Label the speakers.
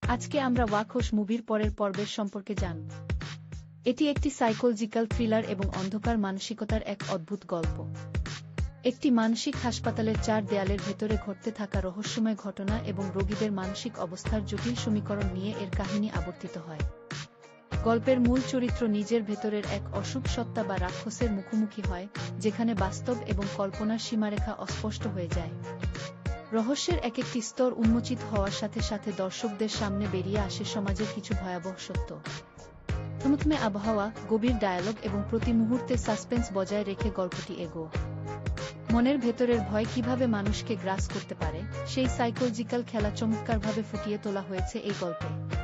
Speaker 1: আজকে আমরা ওয়াকহোশ মুভির পরের পর্বের সম্পর্কে জানব। এটি একটি সাইকোলজিক্যাল থ্রিলার এবং অন্ধকার মানসিকতার এক অদ্ভুত গল্প। একটি মানসিক হাসপাতালের চার দেয়ালের ভেতরে ঘটতে থাকা রহস্যময় ঘটনা এবং রোগীদের মানসিক অবস্থার জটিল সমীকরণ নিয়ে এর কাহিনী আবর্তিত হয়। গল্পের মূল চরিত্র নিজের ভেতরের এক অশুভ সত্তা বা রাক্ষসের মুখোমুখি হয়, যেখানে বাস্তব এবং কল্পনার সীমারেখা অস্পষ্ট হয়ে যায়। রহস্যের এক একটি স্তর উন্মোচিত হওয়ার সাথে সাথে দর্শকদের সামনে বেরিয়ে আসে সমাজের কিছু ভয়াবহ সত্য। থমথমে আবহাওয়া, গভীর ডায়ালগ এবং প্রতি মুহূর্তে সাসপেন্স বজায় রেখে গল্পটি এগোয়। মনের ভেতরের ভয় কিভাবে মানুষকে গ্রাস করতে পারে, সেই সাইকোলজিক্যাল খেলা চমৎকারভাবে ফুটিয়ে তোলা হয়েছে এই গল্পে।